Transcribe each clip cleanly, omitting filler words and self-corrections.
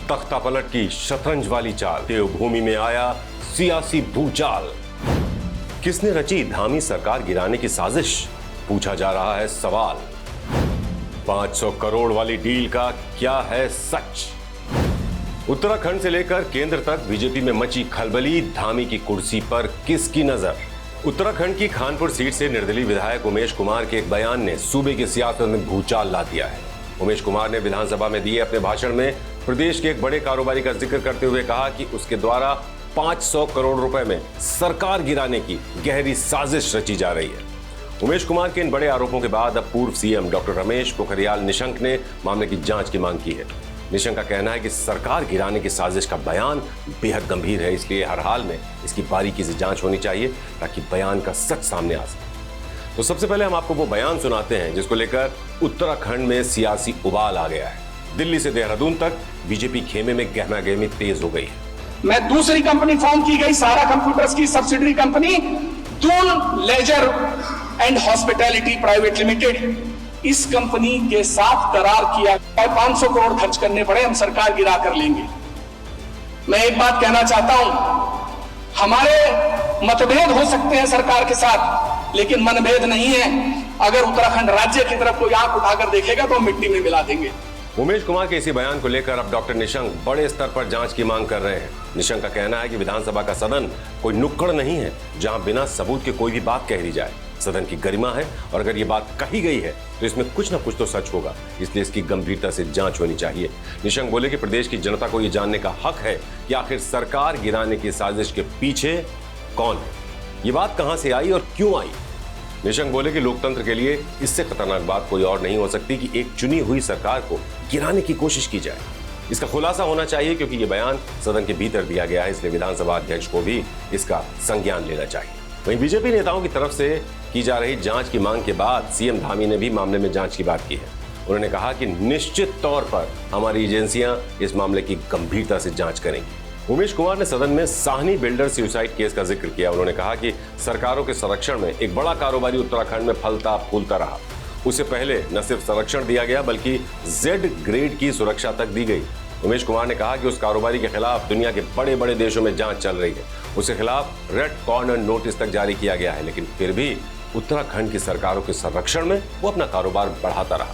तख्ता पलट की शतरंज वाली चाल, देवभूमि में आया सियासी भूचाल। किसने रची धामी सरकार गिराने की साजिश, पूछा जा रहा है सवाल। 500 करोड़ वाली डील का क्या है सच? उत्तराखंड से लेकर केंद्र तक बीजेपी में मची खलबली, धामी की कुर्सी पर किसकी नजर? उत्तराखंड की खानपुर सीट से निर्दलीय विधायक उमेश कुमार के एक बयान ने सूबे की सियासत में भूचाल ला दिया है। उमेश कुमार ने विधानसभा में दिए अपने भाषण में प्रदेश के एक बड़े कारोबारी का जिक्र करते हुए कहा कि उसके द्वारा 500 करोड़ रुपए में सरकार गिराने की गहरी साजिश रची जा रही है। उमेश कुमार के इन बड़े आरोपों के बाद अब पूर्व सीएम डॉक्टर रमेश पोखरियाल निशंक ने मामले की जांच की मांग की है। निशंक का कहना है कि सरकार गिराने की साजिश का बयान बेहद गंभीर है, इसलिए हर हाल में इसकी बारीकी से जांच होनी चाहिए ताकि बयान का सच सामने आ सके। तो सबसे पहले हम आपको वो बयान सुनाते हैं जिसको लेकर उत्तराखंड में सियासी उबाल आ गया है। दिल्ली से देहरादून तक बीजेपी खेमे में गहमागहमी तेज हो गई है। मैं दूसरी कंपनी फॉर्म की गई, सारा कंप्यूटर्स की subsidiary company Doon leisure and hospitality private limited, इस कंपनी के साथ करार किया और 500 करोड़ खर्च करने पड़े, हम सरकार गिरा कर लेंगे। मैं एक बात कहना चाहता हूं, हमारे मतभेद हो सकते हैं सरकार के साथ, लेकिन मनभेद नहीं है। अगर उत्तराखंड राज्य की तरफ कोई आंख उठाकर देखेगा तो मिट्टी में मिला देंगे। उमेश कुमार के इसी बयान को लेकर अब डॉक्टर निशंक बड़े स्तर पर जांच की मांग कर रहे हैं। निशंक का कहना है कि विधानसभा का सदन कोई नुक्कड़ नहीं है जहां बिना सबूत के कोई भी बात कह दी जाए। सदन की गरिमा है और अगर ये बात कही गई है तो इसमें कुछ ना कुछ तो सच होगा, इसलिए इसकी गंभीरता से जांच होनी चाहिए। निशंक बोले कि प्रदेश की जनता को यह जानने का हक है कि आखिर सरकार गिराने की साजिश के पीछे कौन है, ये बात कहां से आई और क्यों आई। निशंक बोले कि लोकतंत्र के लिए इससे खतरनाक बात कोई और नहीं हो सकती कि एक चुनी हुई सरकार को गिराने की कोशिश की जाए। इसका खुलासा होना चाहिए क्योंकि यह बयान सदन के भीतर दिया गया है, इसलिए विधानसभा अध्यक्ष को भी इसका संज्ञान लेना चाहिए। वहीं बीजेपी नेताओं की तरफ से की जा रही जांच की मांग के बाद सीएम धामी ने भी मामले में जांच की बात की है। उन्होंने कहा कि निश्चित तौर पर हमारी एजेंसियां इस मामले की गंभीरता से जांच करेंगी। उमेश कुमार ने सदन में साहनी बिल्डर सुसाइड केस का जिक्र किया। उन्होंने कहा कि सरकारों के संरक्षण में एक बड़ा कारोबारी उत्तराखंड में फलता फूलता रहा। उससे पहले न सिर्फ संरक्षण दिया गया बल्कि जेड ग्रेड की सुरक्षा तक दी गई। उमेश कुमार ने कहा कि उस कारोबारी के खिलाफ दुनिया के बड़े बड़े देशों में जांच चल रही है। उसके खिलाफ रेड कॉर्नर नोटिस तक जारी किया गया है, लेकिन फिर भी उत्तराखंड की सरकारों के संरक्षण में वो अपना कारोबार बढ़ाता रहा।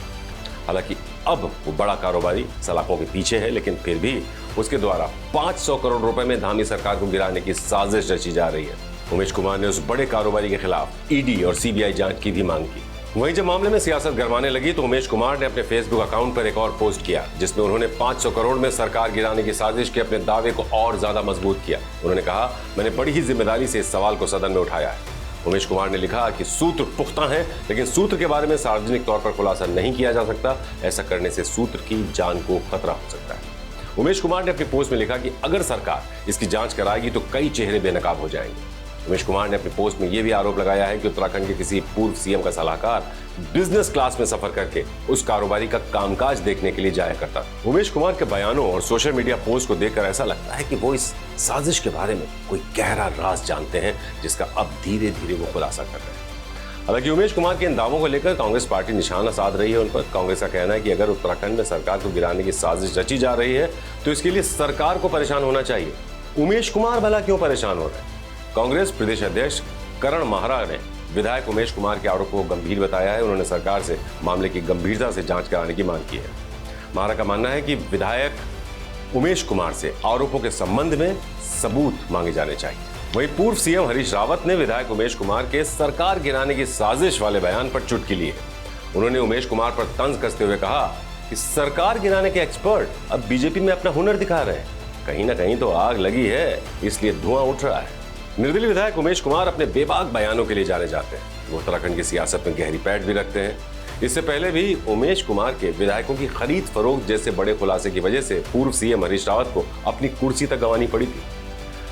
हालांकि अब वो बड़ा कारोबारी सलाखों के पीछे है, लेकिन फिर भी उसके द्वारा 500 करोड़ रुपए में धामी सरकार को गिराने की साजिश रची जा रही है। उमेश कुमार ने उस बड़े कारोबारी के खिलाफ ईडी और सीबीआई जांच की भी मांग की। वहीं जब मामले में सियासत गरमाने लगी तो उमेश कुमार ने अपने फेसबुक अकाउंट पर एक और पोस्ट किया जिसमें उन्होंने 500 करोड़ में सरकार गिराने की साजिश के अपने दावे को और ज्यादा मजबूत किया। उन्होंने कहा, मैंने बड़ी ही जिम्मेदारी से इस सवाल को सदन में उठाया है। उमेश कुमार ने लिखा कि सूत्र पुख्ता हैं, लेकिन सूत्र के बारे में सार्वजनिक तौर पर खुलासा नहीं किया जा सकता। ऐसा करने से सूत्र की जान को खतरा हो सकता है। उमेश कुमार ने अपनी पोस्ट में लिखा कि अगर सरकार इसकी जांच कराएगी तो कई चेहरे बेनकाब हो जाएंगे। उमेश कुमार ने अपनी पोस्ट में यह भी आरोप लगाया है कि उत्तराखंड के किसी पूर्व सीएम का सलाहकार बिजनेस क्लास में सफर करके उस कारोबारी का कामकाज देखने के लिए जाया करता था। उमेश कुमार के बयानों और सोशल मीडिया पोस्ट को देखकर ऐसा लगता है कि वो इस साजिश के बारे में कोई गहरा राज जानते हैं जिसका अब धीरे धीरे वो खुलासा कर रहे हैं। हालांकि उमेश कुमार के इन दावों को लेकर कांग्रेस पार्टी निशाना साध रही है उन पर। कांग्रेस का कहना है कि अगर उत्तराखंड में सरकार को गिराने की साजिश रची जा रही है तो इसके लिए सरकार को परेशान होना चाहिए। उमेश कुमार भला क्यों परेशान हो रहे हैं? कांग्रेस प्रदेश अध्यक्ष करण माहरा ने विधायक उमेश कुमार के आरोपों को गंभीर बताया है। उन्होंने सरकार से मामले की गंभीरता से जांच कराने की मांग की है। माहरा का मानना है कि विधायक उमेश कुमार से आरोपों के संबंध में सबूत मांगे जाने चाहिए। वहीं पूर्व सीएम हरीश रावत ने विधायक उमेश कुमार के सरकार गिराने की साजिश वाले बयान पर चुटकी ली है। उन्होंने उमेश कुमार पर तंज कसते हुए कहा कि सरकार गिराने के एक्सपर्ट अब बीजेपी में अपना हुनर दिखा रहे हैं। कहीं ना कहीं तो आग लगी है, इसलिए धुआं उठ रहा है। निर्दलीय विधायक उमेश कुमार अपने बेबाक बयानों के लिए जाने जाते हैं। वो उत्तराखंड की सियासत में गहरी पैठ भी रखते हैं। इससे पहले भी उमेश कुमार के विधायकों की खरीद फरोख्त जैसे बड़े खुलासे की वजह से पूर्व सीएम हरीश रावत को अपनी कुर्सी तक गंवानी पड़ी थी।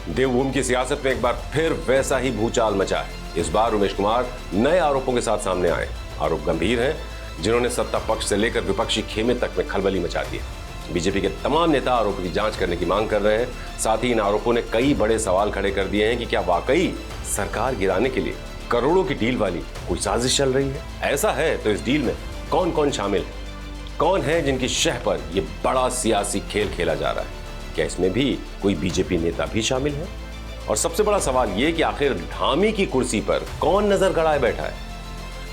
देवभूमि की सियासत में एक बार फिर वैसा ही भूचाल मचा है। इस बार उमेश कुमार नए आरोपों के साथ सामने आए। आरोप गंभीर हैं, जिन्होंने सत्ता पक्ष से लेकर विपक्षी खेमे तक में खलबली मचा दी है। बीजेपी के तमाम नेता आरोपों की जांच करने की मांग कर रहे हैं। साथ ही इन आरोपों ने कई बड़े सवाल खड़े कर दिए हैं कि क्या वाकई सरकार गिराने के लिए करोड़ों की डील वाली कोई साजिश चल रही है। ऐसा है तो इस डील में कौन कौन शामिल है, कौन है जिनकी शह पर यह बड़ा सियासी खेल खेला जा रहा है? क्या इसमें भी कोई बीजेपी नेता भी शामिल है? और सबसे बड़ा सवाल यह कि आखिर धामी की कुर्सी पर कौन नजर गड़ाए बैठा है?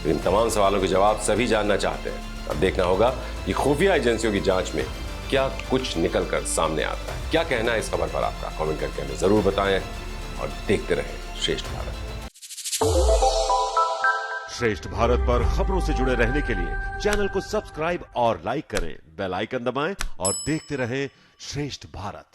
इन तमाम सवालों के जवाब सभी जानना चाहते हैं। अब देखना होगा कि खुफिया एजेंसियों की जांच में क्या कुछ निकलकर सामने आता है। क्या कहना है इस खबर पर आपका? कमेंट करके हमें जरूर बताएं और देखते रहें श्रेष्ठ भारत। श्रेष्ठ भारत पर खबरों से जुड़े रहने के लिए चैनल को सब्सक्राइब और लाइक करें, बेल आइकन दबाएं और देखते रहें श्रेष्ठ भारत।